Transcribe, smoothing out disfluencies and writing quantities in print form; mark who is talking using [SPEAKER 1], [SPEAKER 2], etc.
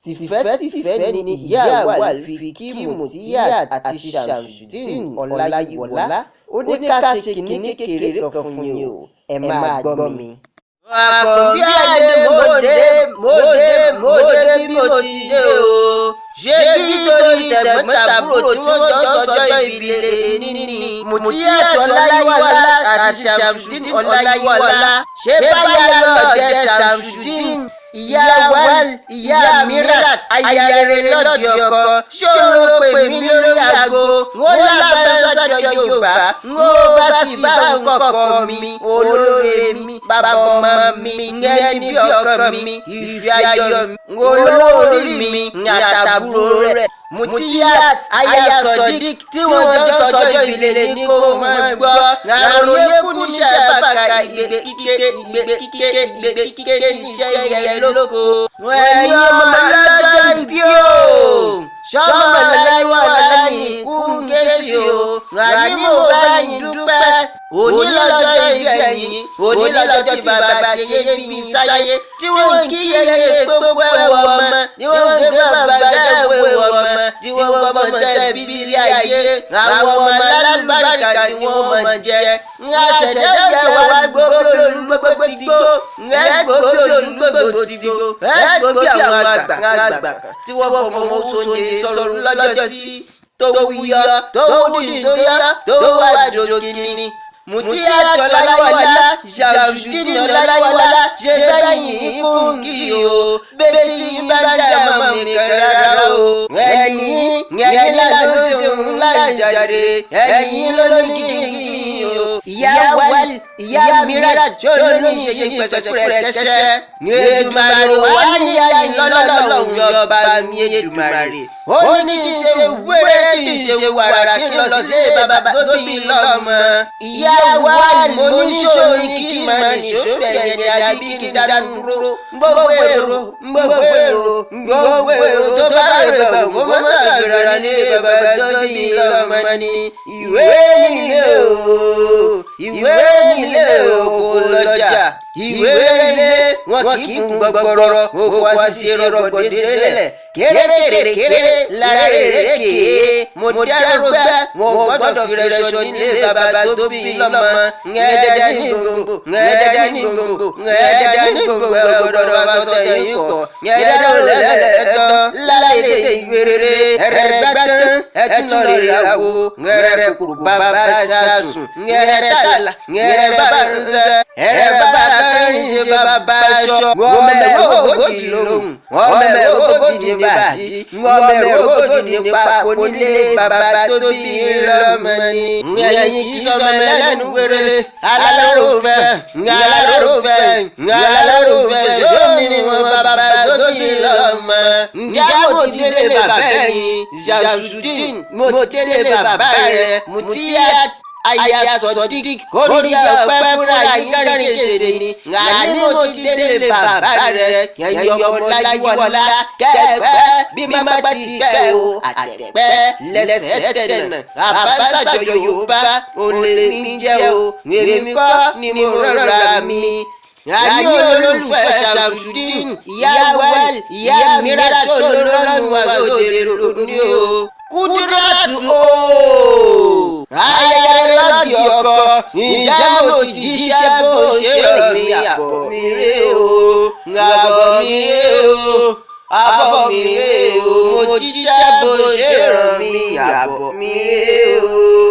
[SPEAKER 1] tìfẹ́tìfẹ́ ni ìyá Awal fi kí Mutiyat àti Shamsuddeen Ọláyíwọlá ó ní ká ṣe kìíní kékeré kan fún yín o, ẹ máa gbọ́ mi.
[SPEAKER 2] Àkànbí Adé mòdé bí mo ti dé o. Ṣé bí torí tẹ̀gbọ́n-tàbúrò tí wọ́n jọ sọjọ́ ìbílẹ̀ ní Mutiyat Ọláyíwọlá àti Shamsuddeen Ọláyíwọlá ṣé báyà lọ́ọ̀dẹ Shamsuddeen ìyá Awal ìyá Amirat ayẹrẹ lọ́dọ̀ ọkọ ṣòro pè mí lórí aago wọ́n lábẹ́ sọ́dọ̀ Yorùbá wọ́n bá sì bá nǹkan mi olóore mi bàbá ọmọ mi ngẹ́ni bí ọkàn mi ìfẹ́ ayọ̀ mi olórí mi àtàbúrò rẹ̀ Mutiyat aya Sodiq tí wọ́n jọ sọjọ́ ìbílẹ̀ ní kó máa gbọ́ àròyé kú níṣẹ́ bàkà ìgbé kíké níṣẹ́ yẹyẹ lóko. ẹ̀yin ọmọ lọ́jọ́ ìbí o sọ́mọ Ọláyíwọlá ní ikú ń ké sí o àní mo bá yín dúpẹ́ òní lọ́jọ́ ìbí ẹ̀yin òní lọ́jọ́ tí bàbá yẹyẹ bí sáyé tí wọ́n kí yẹyẹ gbogbo ẹ̀wọ̀ ọmọ ni wọ́n gbé bàbá ẹ̀wọ̀ ọmọ tí wọ́n gbọ́ tẹ́ bíbí ayé àwọn ọmọ alálùbáríkà ni wọ́n mọ̀ jẹ́ ńlá ṣẹ̀dá jẹ́ wá gbogbo olùgbogbo ti gbó ńlá gbogbo olùgbogbo ti gbó ẹ̀ gbogbo àwọn àgbà tí wọ́n fọmọ wọn sóye sọ̀rọ̀ lọ́jọ́ sí tó wúyọ tó wúdì tó yọ tó wà dòkìní. Mutiyat Ọláyíwọlá Shamsuddeen Ọláyíwọlá ṣe bẹ́yìn fún kí o bẹ́ẹ̀ tí ń bá jà mọ́ mi kan rárá o. ẹ̀yin lásán ṣeun láì jáde ẹ̀yin ló ní kí o. ìyá Awal ìyá Amirat ṣòro ní ṣe pẹ̀sẹ̀pẹ̀rẹ̀ ṣẹṣẹ. Èdùmàrè wà ní ayé lọ́lọ́lọ́hùn yọba mi Èdùmàrè. ó ní kí n ṣe wẹ́rẹ́ kí n ṣe wàrà kí n lọ sí bàbá tó bí lọ́mọ. ìyá Awal mo ní sórí kí n máa ní sóbẹ̀rẹ̀ ní àbí kí n dánú dúró. gbogbo èrò tó bá rẹ̀ bẹ̀ kó mọ́ sàgbéra ní bàbá tó bí lọ́mọ ni. ìwé nílé o kò lọ́jà ìwé ilé wọn kì í kún gbọgbọrọ oko wá sí rọgbọ délẹ̀ kéré lára èrèké mo dárò gbẹ wọn gbọ́dọ̀ fi rẹ sọ nílé bàbá tó bí lọ́mọ ńgẹdẹdẹ ní gbogbo ẹgbọdọ wá sọ ẹ̀yìn kọ ńgẹdẹdẹ lẹlẹtọ láìdé ìwé rere ẹrẹgbẹtàn ẹtùnọrẹ àwọ ńgẹrẹ kò bàbá sàsùn ńgẹrẹ tààlà ńgẹrẹ bàbá ńsẹ ẹrẹ bàbá kẹrin ṣe bàbá aṣọ wọn mẹwọ ogójì lóhùn wọn mẹwọ ogójì ní báyìí wọn mẹwọ ogójì ní papò nílé bàbá tó bí lọ́mọ ni. ẹ̀yin kì í sọmọ ẹlẹ́nu wéré aláròfẹ́ sómi ni wọn bàbá tó bí lọ́mọ. ǹjẹ́ mo ti délé bàbá ẹ̀yin Shamsuddeen mo ti délé bàbá rẹ̀ Mutiyat aya Sodiq kórìíra ọpẹ́ fúnra ìkẹrin ṣèṣe ni àní mo ti délé bàbá rẹ̀ ẹ̀yin ọmọ Ọláyíwọlá kẹ́ẹ̀pẹ́ bí má ti kẹ́ o àtẹ̀pẹ́ lẹ́sẹ̀ tẹ̀nà àbáṣàjọ Yorùbá òǹlẹ̀ ní jẹ́ o èmi kọ́ ni mo rọra mi. àní olólùfẹ́ Shamsuddeen ìyá Awal ìyá Amirat olórọ́rùn àgọ́jẹ̀rẹ̀ lóní o. Kúdírátù ooo ayẹyẹ lọ́dì ọkọ ǹjẹ́ mo ti jíṣẹ́ bó ṣe rọ̀ mí àbọ̀ mi rè o àbọ̀ mi rè o mo jíṣẹ́ bó ṣe rọ̀ mí àbọ̀ mi rè o.